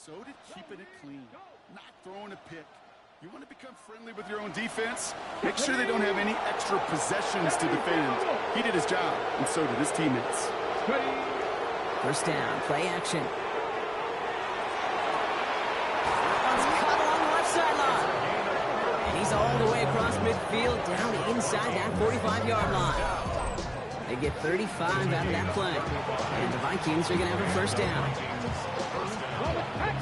So did keeping it clean, not throwing a pick. You want to become friendly with your own defense? Make sure they don't have any extra possessions to defend. He did his job, and so did his teammates. First down, play action. One's caught along the left sideline. And he's all the way across midfield, down inside that 45-yard line. They get 35 out of that play. And the Vikings are going to have a first down.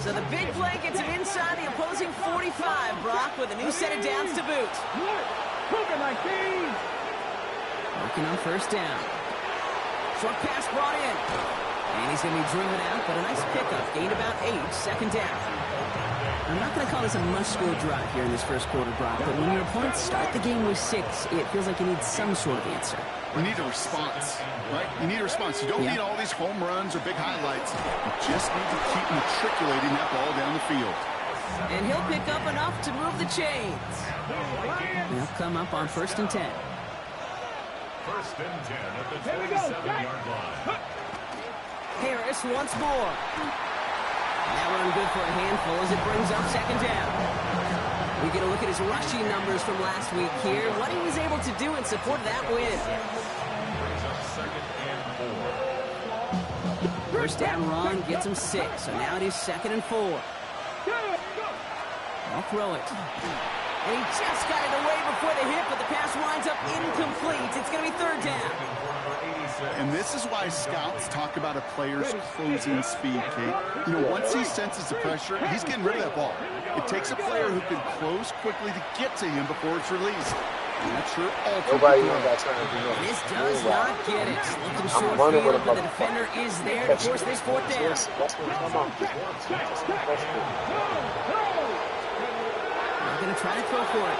So the big play gets him inside the opposing 45, Brock, with a new set of downs to boot. Working on first down. Short pass brought in. And he's going to be driven out, but a nice pickup. Gained about 8, second down. I'm not going to call this a must-score drive here in this first quarter, Brock, but when your opponents start the game with 6, it feels like you need some sort of answer. You need a response, right? You need a response. You don't need all these home runs or big highlights. You just need to keep matriculating that ball down the field. And he'll pick up enough to move the chains. They'll come up on first and 10. First and 10 at the 27-yard line. Harris once more. That run good for a handful as it brings up second down. We get a look at his rushing numbers from last week here. What he was able to do in support of that win. Brings up second and 4. First down run gets him 6. So now it is second and 4. I'll throw it. And he just got it away before the hit, but the pass winds up incomplete. It's going to be third down. And this is why scouts talk about a player's closing speed, Kate. You know, once he senses the pressure, he's getting rid of that ball. It takes a player who can close quickly to get to him before it's released. And that's your ultimate Nobody throw. This does not get it. Looking short field, but the defender is there to force this fourth down. That's what I'm talking Not going to try to throw for it.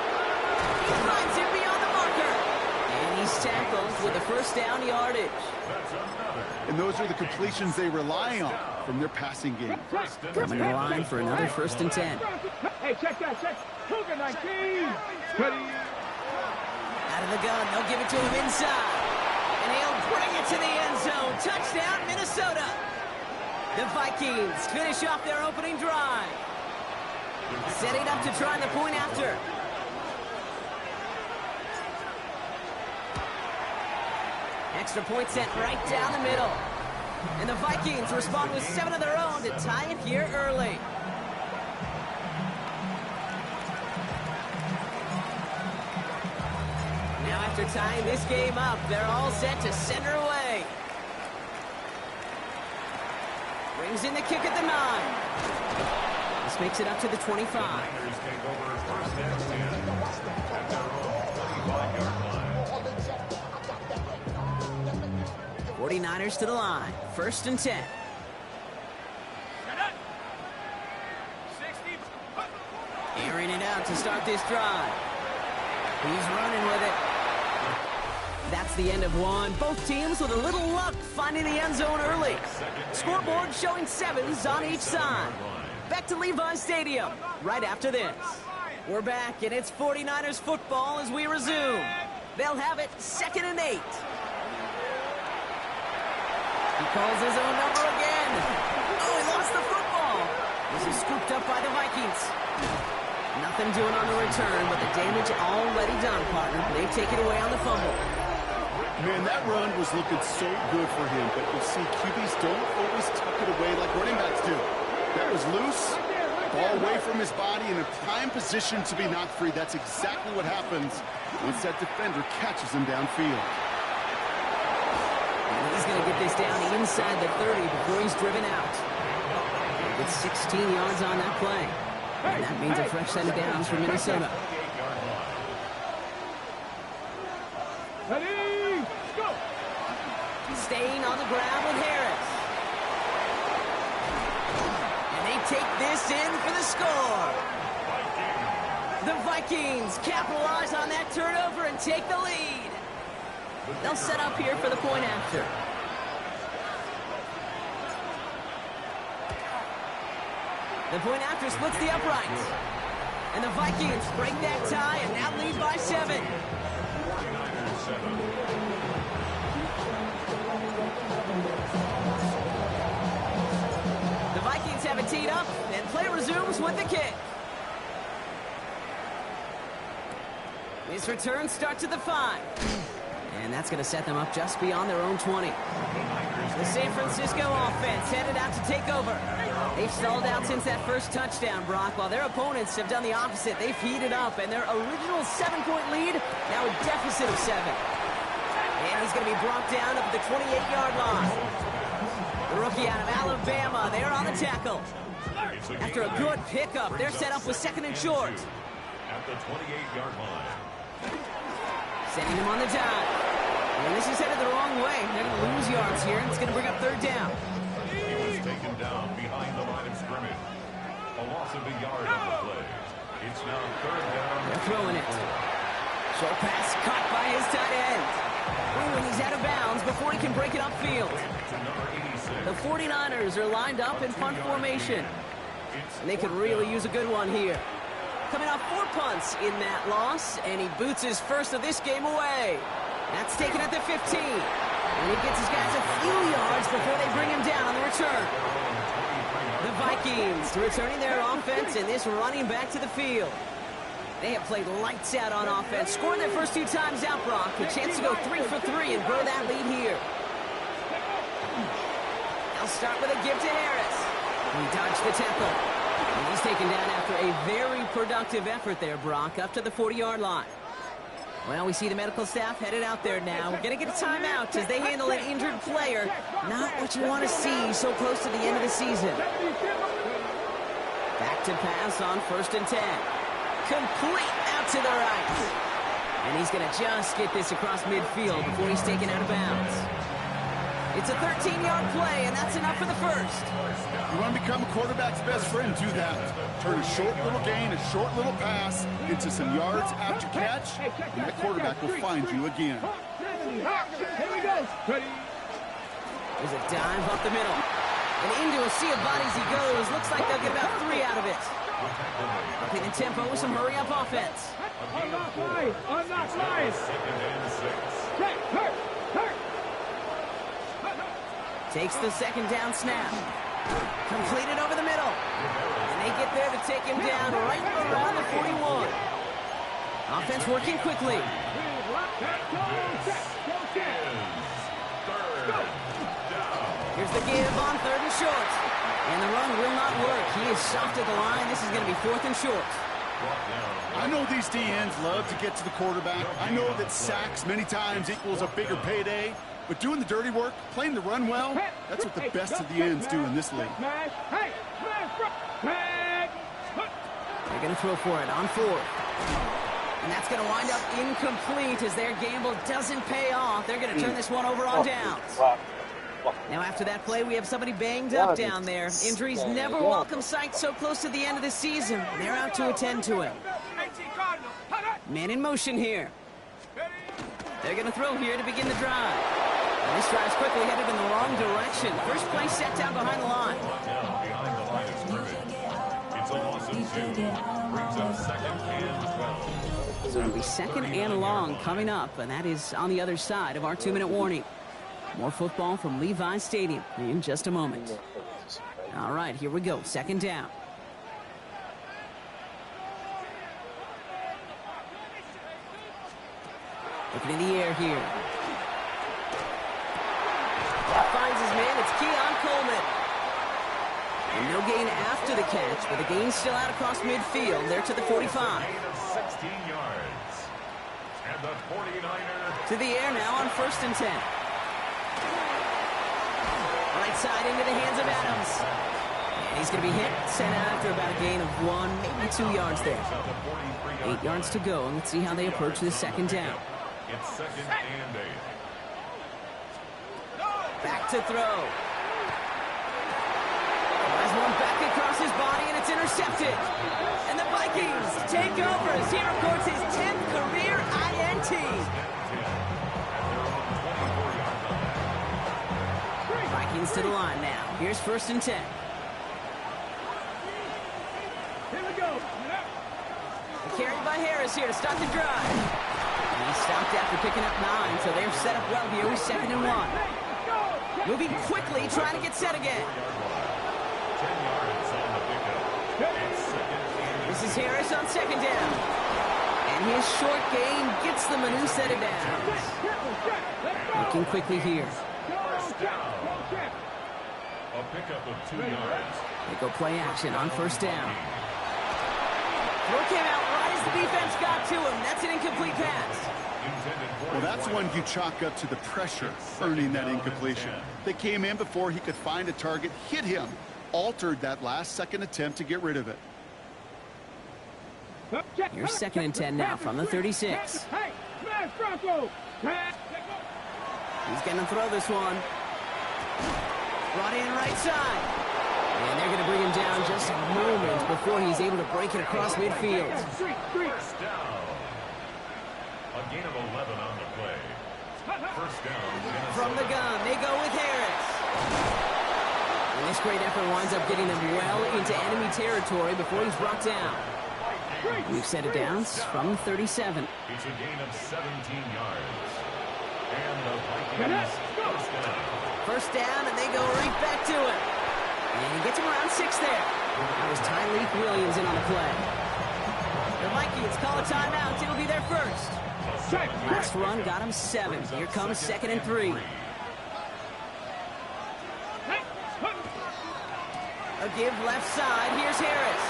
He finds him beyond the marker. And he's tackled with the first down yardage. And those are the completions they rely on from their passing game. Coming in line for another first and 10. Hey, check that, check. Cougar 19. Ready. Out of the gun, they'll give it to him inside. And he'll bring it to the end zone. Touchdown, Minnesota. The Vikings finish off their opening drive. Setting up to try the point after. Extra point sent right down the middle. And the Vikings respond with 7 of their own to tie it here early. Now after tying this game up, they're all set to send her away. Brings in the kick at the 9. This makes it up to the 25. 49ers to the line. First and 10. Airing it out to start this drive. He's running with it. That's the end of one. Both teams with a little luck finding the end zone early. Scoreboard showing 7s on each side. Back to Levi's Stadium right after this. We're back, and it's 49ers football as we resume. They'll have it second and 8. He calls his own number again. Oh, he lost the football. This is scooped up by the Vikings. Nothing doing on the return, but the damage already done, partner. They take it away on the fumble. Man, that run was looking so good for him, but you'll see QBs don't always tuck it away like running backs do. That was loose, ball away from his body in a prime position to be knocked free. That's exactly what happens once that defender catches him downfield. And he's going to get this down inside the 30 before he's driven out. With 16 yards on that play. And that means a fresh set of downs for Minnesota. Ready, go. Staying on the ground with Harris. And they take this in for the score. The Vikings capitalize on that turnover and take the lead. They'll set up here for the point after. The point after splits the uprights. And the Vikings break that tie and now lead by 7. The Vikings have have it teed up, and play resumes with the kick. This return starts at the 5. And that's going to set them up just beyond their own 20. The San Francisco offense headed out to take over. They've stalled out since that first touchdown, Brock, while their opponents have done the opposite. They've heated up, and their original 7-point lead, now a deficit of 7. And he's going to be brought down up at the 28-yard line. The rookie out of Alabama, they're on the tackle. After a good pickup, they're set up with 2nd and short. At the 28-yard line. Sending him on the dive. And this is headed the wrong way. They're going to lose yards here, and it's going to bring up 3rd down. He was taken down behind the line of scrimmage. A loss of a yard on the play. It's now 3rd down. They're throwing it. Short pass caught by his tight end. Ooh, and he's out of bounds before he can break it upfield. The 49ers are lined up in punt formation. And they could really use a good one here. Coming off 4 punts in that loss, and he boots his first of this game away. That's taken at the 15. And he gets his guys a few yards before they bring him down on the return. The Vikings returning their offense, and this running back to the field. They have played lights out on offense, scored their first 2 times out, Brock. A chance to go 3 for 3 and grow that lead here. They'll start with a give to Harris. He dodged the tackle. And he's taken down after a very productive effort there, Brock, up to the 40-yard line. Well, we see the medical staff headed out there now. We're going to get a timeout as they handle an injured player. Not what you want to see so close to the end of the season. Back to pass on 1st and 10. Complete out to the right. And he's going to just get this across midfield before he's taken out of bounds. It's a 13-yard play, and that's enough for the first. You want to become a quarterback's best friend, do that. Turn a short little gain, a short little pass into some yards after catch, and that quarterback will find you again. Here we go. Ready. There's a dive up the middle. And into a sea of bodies he goes. Looks like they'll get about 3 out of it. Upping the tempo with some hurry-up offense. Unlock line. Unlock line. 2nd and 6. Hurt. Takes the 2nd down snap. Completed over the middle. And they get there to take him down right around the 41. Offense working quickly. Here's the give on 3rd and short. And the run will not work. He is soft at the line. This is going to be 4th and short. I know these DNs love to get to the quarterback. I know that sacks many times equals a bigger payday. But doing the dirty work, playing the run well, that's what the best of the ends do in this league. They're going to throw for it on 4th. And that's going to wind up incomplete as their gamble doesn't pay off. They're going to turn this one over on downs. Now after that play, we have somebody banged up down there. Injuries never welcome sight so close to the end of the season. They're out to attend to him. Man in motion here. They're going to throw here to begin the drive. And this drive's quickly headed in the wrong direction. First play set down behind the line. Behind the line of scrimmage. It's a loss of 2. Brings up 2nd and 12. So it'll be 2nd and long coming up, and that is on the other side of our 2-minute warning. More football from Levi Stadium in just a moment. All right, here we go. 2nd down. Looking in the air here. Finds his man. It's Keon Coleman. And no gain after the catch, but the gain's still out across midfield. They're to the 45. 16 yards. And the 49er. To the air now on 1st and 10. Right side into the hands of Adams. And he's going to be hit, sent out after about a gain of 1, maybe 2 yards there. 8 yards to go, and let's see how they approach this 2nd down. It's 2nd and 8. Back to throw. Has one back across his body, and it's intercepted. And the Vikings take over as he records his 10th career INT. Vikings to the line now. Here's 1st and 10. Here we go. Carried by Harris here to start the drive. And he stopped after picking up 9, so they're set up well here with 2nd and 1. Moving quickly, trying to get set again. 10 yards is Harris on second down. And his short gain gets them a new set of downs. Looking quickly here. First down. A pickup of 2 yards. They go play action on first down. Throw came out right as the defense got to him. That's an incomplete pass. Well, that's one you chalk up to the pressure, earning that incompletion. They came in before he could find a target, hit him, altered that last-second attempt to get rid of it. Here's 2nd and 10 now from the 36. He's going to throw this one. Brought in right side. And they're going to bring him down just moments before he's able to break it across midfield. First down. A gain of 11 on the play. First down. From the gun, they go with Harris. And this great effort winds up getting them well into enemy territory before he's brought down. We've set it down from 37. It's a gain of 17 yards. And the Vikings first down. First down, and they go right back to it. And he gets him around 6 there. That was Tyreek Williams in on the play. The Vikings call a timeout. It'll be their first. Last run got him 7. Here comes 2nd and 3. A give left side. Here's Harris.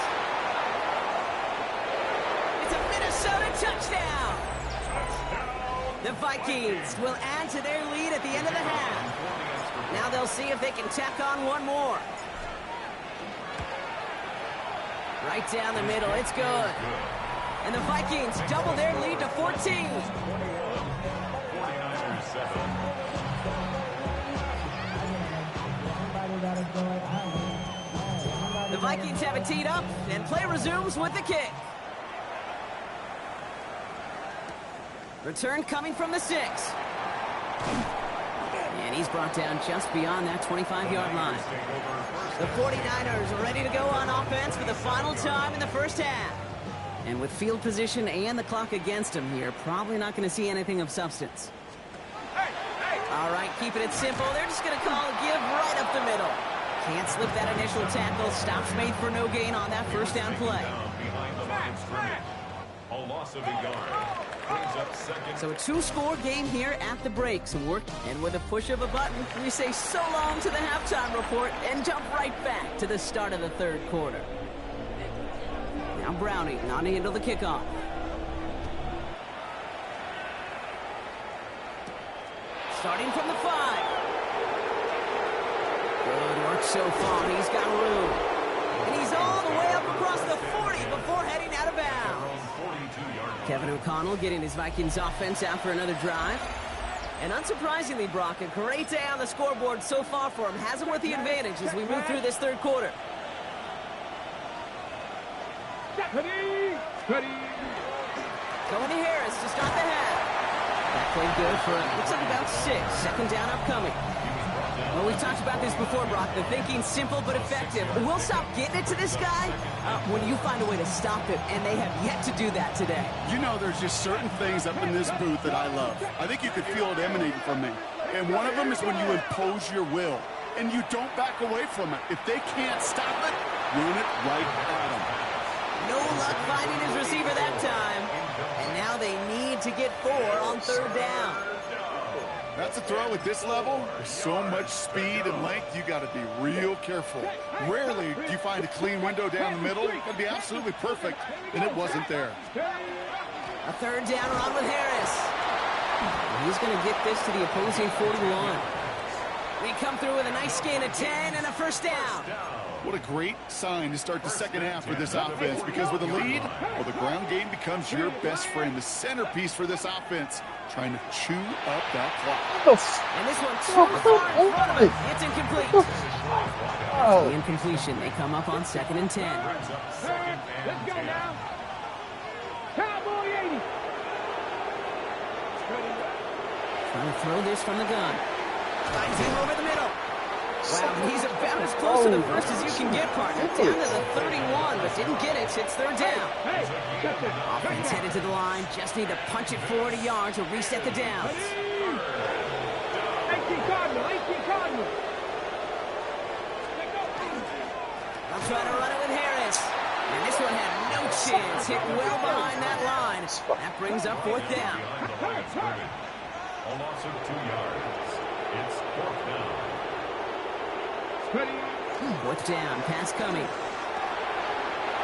It's a Minnesota touchdown. The Vikings will add to their lead at the end of the half. Now they'll see if they can tack on one more. Right down the middle. It's good. And the Vikings double their lead to 14. The Vikings have it teed up, and play resumes with the kick. Return coming from the 6. And he's brought down just beyond that 25-yard line. The 49ers are ready to go on offense for the final time in the first half. And with field position and the clock against them here, probably not going to see anything of substance. All right, keeping it simple. They're just going to call a give right up the middle. Can't slip that initial tackle. Stops made for no gain on that first down play. A loss of a yard. Brings up second. So a 2-score game here at the breaks. And with a push of a button, we say so long to the halftime report and jump right back to the start of the third quarter. Now Browning on to handle the kickoff. Starting from the 5. Good work so far. He's got room. And he's all the way up across the 40 before heading out of bounds. Kevin O'Connell getting his Vikings offense out for another drive. And unsurprisingly, Brock, a great day on the scoreboard so far for him. Has him with the advantage as we move through this third quarter. Going to Harris to start the half. That played good for, looks like about 6. Second down upcoming. Well, we've talked about this before, Brock. The thinking's simple but effective. We'll stop getting it to this guy when you find a way to stop him, and they have yet to do that today. You know, there's just certain things up in this booth that I love. I think you could feel it emanating from me. And one of them is when you impose your will, and you don't back away from it. If they can't stop it, run it right at them. No luck finding his receiver that time. And now they need to get 4 on third down. That's a throw at this level. There's so much speed and length, you got to be real careful. Rarely do you find a clean window down the middle. It'd be absolutely perfect, and it wasn't there. A third down run with Harris. He's going to get this to the opposing 41. We come through with a nice gain of 10 and a first down. What a great sign to start the second half for this offense, because with a lead, well, the ground game becomes your best friend, the centerpiece for this offense, trying to chew up that clock. And this one too far in front of it. It's incomplete. The incompletion, they come up on 2nd and 10. Let's go now. Cowboy 80. Trying to throw this from the gun. Finds him over the middle. Wow, he's about as close to the first as you can get, partner. Down to the 31, but didn't get it. It's third down. Offense headed to the line. Just need to punch it 40 yards to reset the downs. 18 Cardinal. I'll try to run it with Harris. And this one had no chance. Hit well behind that line. That brings up fourth down. Behind the line of scrimmage. A loss of 2 yards. It's fourth down. Fourth down, pass coming.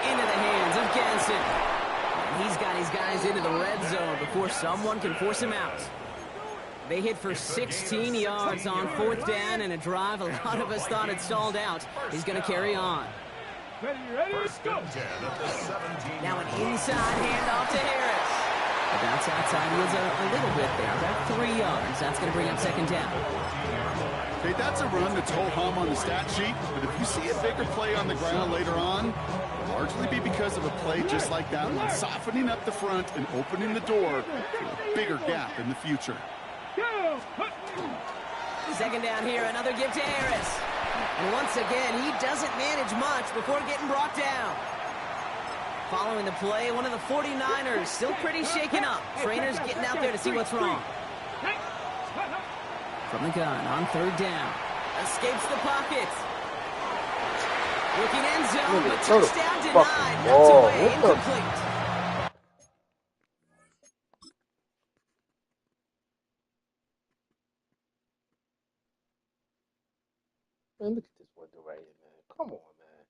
Into the hands of Ganson. And he's got his guys into the red zone before someone can force him out. They hit for 16 yards on fourth down, and a drive a lot of us thought had stalled out. He's going to carry on. First and 10 at the 17. Now an inside handoff to Harris. The bounce outside yields a little bit there, about 3 yards. That's going to bring up second down. Hey, that's a run that's ho-hum on the stat sheet, but if you see a bigger play on the ground later on, it'll largely be because of a play just like that one, softening up the front and opening the door for a bigger gap in the future. Second down here, another give to Harris. And once again, he doesn't manage much before getting brought down. Following the play, one of the 49ers still pretty shaken up. Trainers getting out there to see what's wrong. From the gun on third down. Escapes the pocket. Looking end zone, but touchdown denied. Knocked away, incomplete. Man, look at this window right here, man. Come on, man.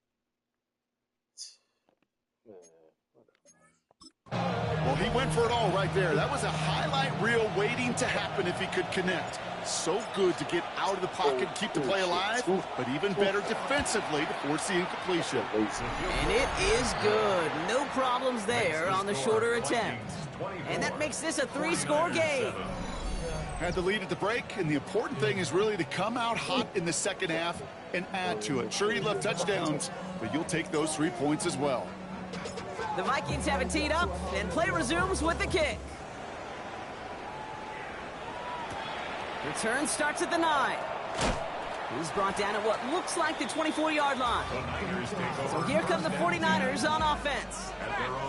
Well, he went for it all right there. That was a highlight reel waiting to happen if he could connect. So good to get out of the pocket and keep the play alive, but even better defensively to force the incompletion. And it is good. No problems there on the shorter attempt. And that makes this a 3-score game. Had the lead at the break, and the important thing is really to come out hot in the second half and add to it. Sure, you love touchdowns, but you'll take those 3 points as well. The Vikings have it teed up, and play resumes with the kick. Return starts at the 9. He's brought down at what looks like the 24-yard line. So here come the 49ers on offense.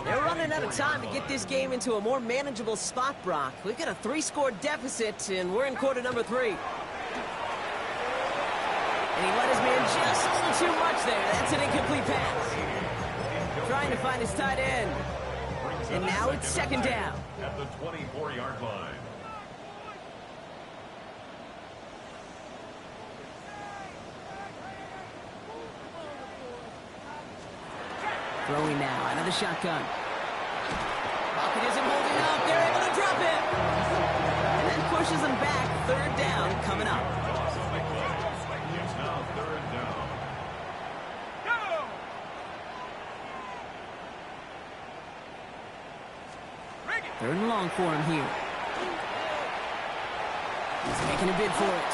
They're running out of time to get this game into a more manageable spot, Brock. We've got a 3-score deficit, and we're in quarter number 3. And he let his man just a little too much there. That's an incomplete pass. Trying to find his tight end. And now it's second down. At the 24-yard line. Throwing now out of the shotgun. Pocket isn't holding up. They're able to drop it. And then pushes him back. Third down coming up. It's now third down. Third and long for him here. He's making a bid for it.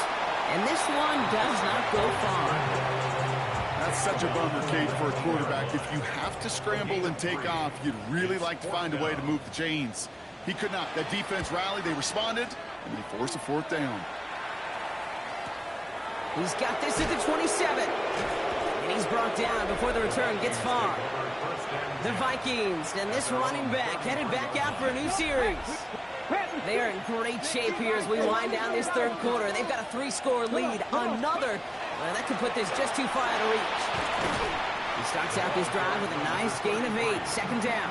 And this one does not go far. That's such a bummer, Kate, for a quarterback. If you have to scramble and take off, you'd really like to find a way to move the chains. He could not. That defense rallied, they responded, and they forced a fourth down. He's got this at the 27. And he's brought down before the return gets far. The Vikings and this running back headed back out for a new series. They are in great shape here as we wind down this third quarter. They've got a 3-score lead. Another. Well, that could put this just too far out of reach. He starts out this drive with a nice gain of 8. Second down.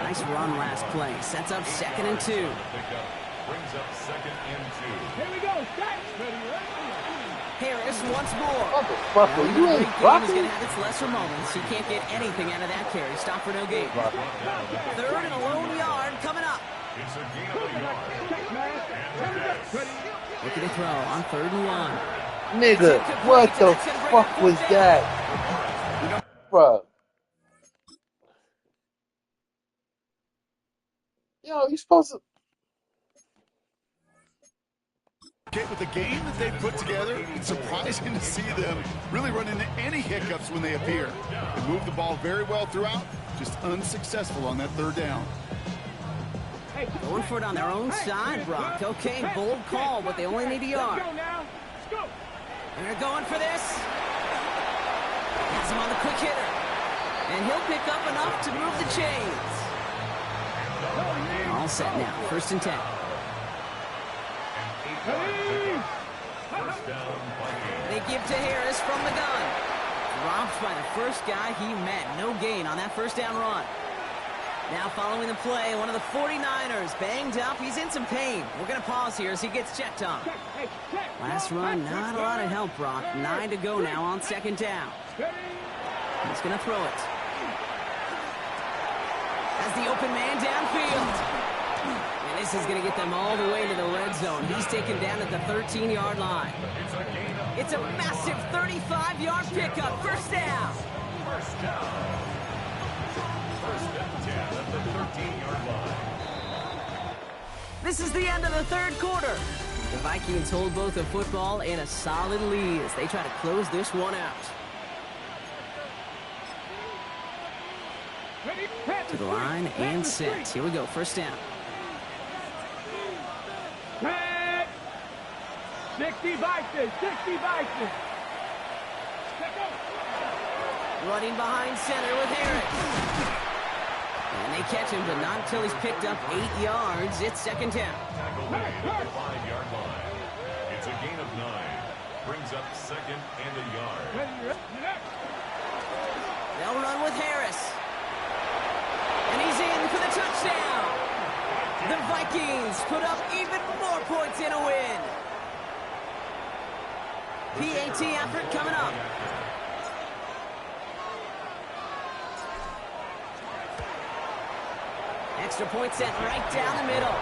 Nice run last play. Sets up second and 2. Brings up second and 2. Here we go. Harris once more. Motherfucker, you ain't Game is blocking? going to have its lesser moments. He can't get anything out of that carry. Stop for no gain. Third and a lone yard coming up. It's a gain of a yard. Looking to throw on third and 1. Nigga, what the fuck was that? Bruh. Yo, you supposed to... With the game that they put together, it's surprising to see them really run into any hiccups when they appear. They move the ball very well throughout, just unsuccessful on that third down. Going for it on their own side, Brock. Okay, bold call, but they only need a yard. They're going for this. Has him on the quick hitter. And he'll pick up enough to move the chains. All set now, first and 10. First down, Vikings. They give to Harris from the gun. Dropped by the first guy he met. No gain on that first down run. Now following the play, one of the 49ers banged up. He's in some pain. We're going to pause here as he gets checked on. Last run, not a lot of help, Brock. 9 to go now on second down. He's going to throw it. As the open man downfield. And this is going to get them all the way to the red zone. He's taken down at the 13-yard line. It's a massive 35-yard pickup. First down. First down. First and 10 at the 13-yard line. This is the end of the third quarter. The Vikings hold both a football and a solid lead as they try to close this one out. To the line and set. Here we go. First down. 60 Vikings, 60 Vikings. Running behind center with Harris. And they catch him, but not until he's picked up 8 yards. It's second down. Tackle made at the 5-yard line. It's a gain of 9. Brings up second and a yard. They'll run with Harris. And he's in for the touchdown. The Vikings put up even more points in a win. PAT effort coming up. Extra point set right down the middle.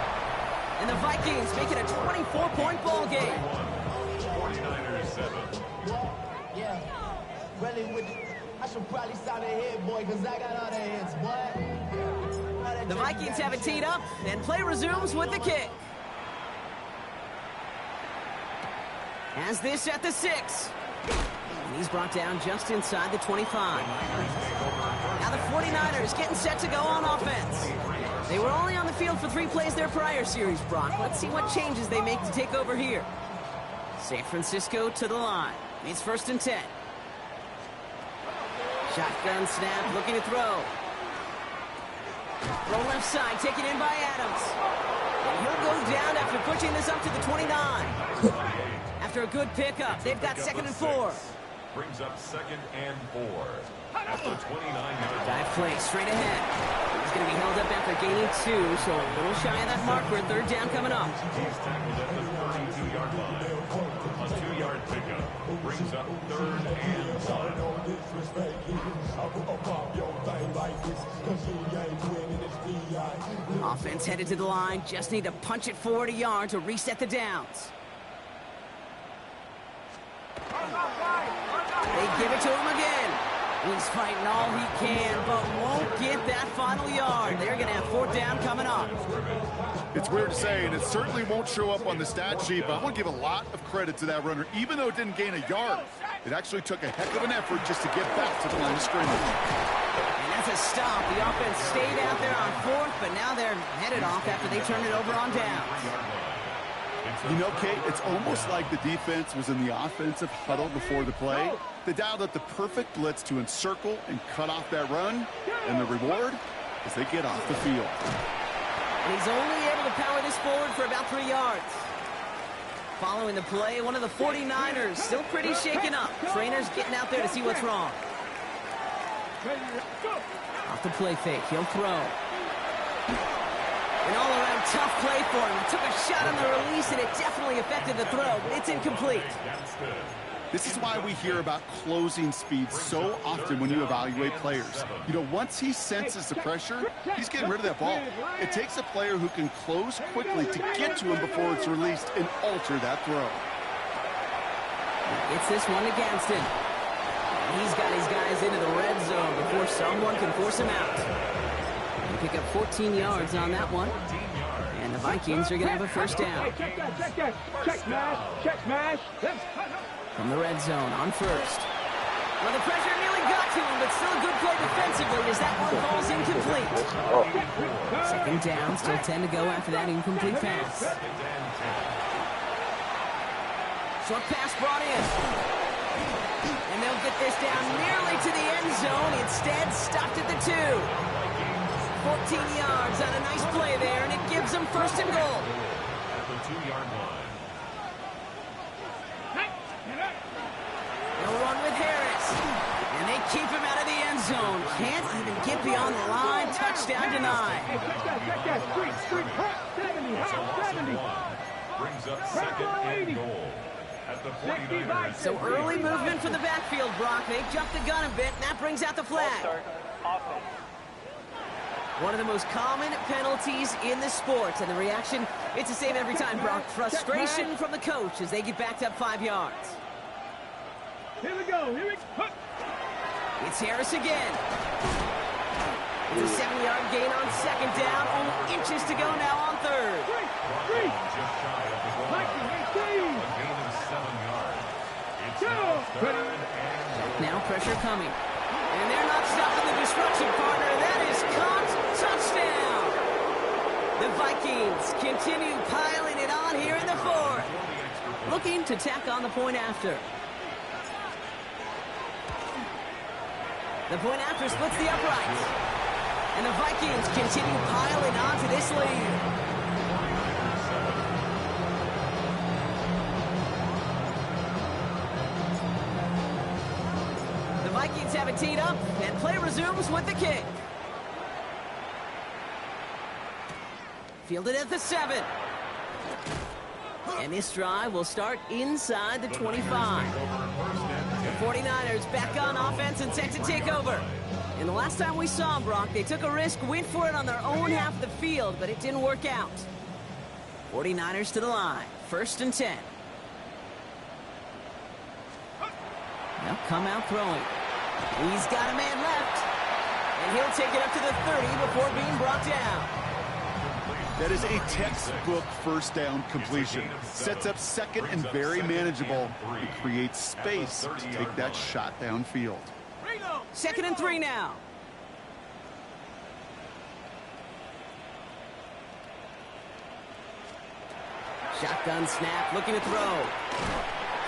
And the Vikings make it a 24-point ball game. 49ers 7. Yeah, really with I should probably sound a hit, boy, because I got all the hits, boy. The Vikings have it teed up, and play resumes with the kick. Has this at the 6. And he's brought down just inside the 25. Now the 49ers getting set to go on offense. They were only on the field for 3 plays their prior series, Brock. Let's see what changes they make to take over here. San Francisco to the line. It's first and 10. Shotgun snap, looking to throw. Throw left side, taken in by Adams. And he'll go down after pushing this up to the 29. After a good pickup, they've got second and 4. Brings up second and 4. At the 29-yard Dive play straight ahead. He's going to be held up after gaining 2, so a little shy of that marker. Third down coming up. He's tackled at the 32-yard line. A 2-yard pickup brings up third and 1. Offense headed to the line. Just need to punch it forward a yard to reset the downs. They give it to him again. He's fighting all he can, but won't get that final yard. They're going to have fourth down coming up. It's weird to say, and it certainly won't show up on the stat sheet, but I want to give a lot of credit to that runner. Even though it didn't gain a yard, it actually took a heck of an effort just to get back to the line of scrimmage. And that's a stop. The offense stayed out there on 4th, but now they're headed off after they turn it over on downs. You know, Kate, it's almost like the defense was in the offensive huddle before the play. They dialed up the perfect blitz to encircle and cut off that run, and the reward is they get off the field. And he's only able to power this forward for about 3 yards. Following the play, one of the 49ers still pretty shaken up. Trainer's getting out there to see what's wrong. Off the play fake, he'll throw. An all-around tough play for him. He took a shot on the release, and it definitely affected the throw, but it's incomplete. This is why we hear about closing speed so often when you evaluate players. You know, once he senses the pressure, he's getting rid of that ball. It takes a player who can close quickly to get to him before it's released and alter that throw. It's this one against him. He's got his guys into the red zone before someone can force him out. They pick up 14 yards on that one. And the Vikings are going to have a first down. Check smash. From the red zone on first. Well, the pressure nearly got to him, but still a good play defensively as that one falls incomplete. Second down, still 10 to go after that incomplete pass. Short pass brought in. And they'll get this down nearly to the end zone. Instead, stopped at the 2. 14 yards on a nice play there, and it gives them first and goal. At the 2-yard line. They'll run with Harris. keep him out of the end zone. Can't even get beyond the line. Touchdown denied. Hey, check that. Street. Hot 70. It's a Hot loss of 70. 1. Brings up second and goal at the 49ers. So early movement for the backfield, Brock. They jumped the gun a bit, and that brings out the flag. One of the most common penalties in the sport, and the reaction, it's the same every time, Brock. Frustration from the coach as they get backed up 5 yards. Here we go. It's Harris again. It's a 7-yard gain on second down. Only inches to go now on third. Street. Just shy of the goal line. A gain of 7 yards. It's now third and goal. Now pressure coming. And they're not stopping the destruction, partner. That is caught. Touchdown. The Vikings continue piling it on here in the fourth. Looking to tack on the point after. The point after splits the uprights. And the Vikings continue piling on to this lead. The Vikings have it teed up, and play resumes with the kick. Fielded at the 7. And this drive will start inside the 25. The 49ers back on offense and set to take over. And the last time we saw them, Brock, they took a risk, went for it on their own half of the field, but it didn't work out. 49ers to the line. 1st and 10. They'll come out throwing. He's got a man left. And he'll take it up to the 30 before being brought down. That is a textbook first down completion. Sets up second and very manageable. It creates space to take that shot downfield. 2nd and 3 now. Shotgun snap, looking to throw.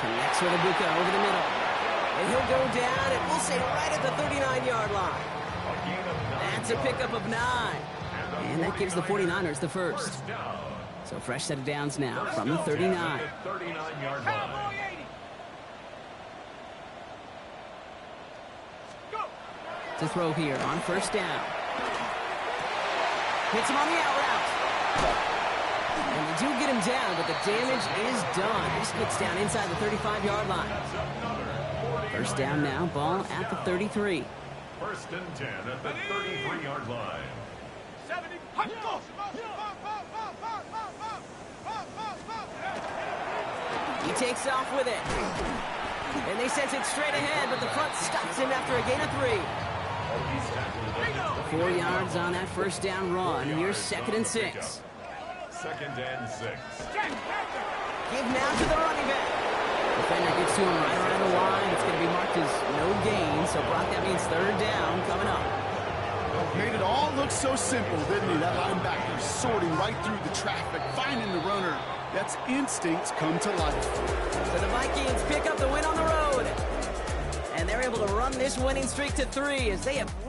Connects with Ibuka over the middle. And he'll go down, and we'll say right at the 39-yard line. That's a pickup of 9. And that gives the 49ers the first. So fresh set of downs now from the 39. To throw here on 1st down. Hits him on the out route. And they do get him down, but the damage is done. This gets down inside the 35-yard line. 1st down now, ball at the 33. 1st and 10 at the 33-yard line. He takes off with it. And they send it straight ahead, but the front stops him after a gain of 3. 4 yards on that 1st down run. Here's 2nd and 6. 2nd and 6. Give now to the running back. Defender gets to him right around the line. It's going to be marked as no gain. So, Brock, that means 3rd down coming up. Made it all look so simple, didn't he? That linebacker sorting right through the traffic, finding the runner. That's instincts come to life. So the Vikings pick up the win on the road. And they're able to run this winning streak to 3 as they have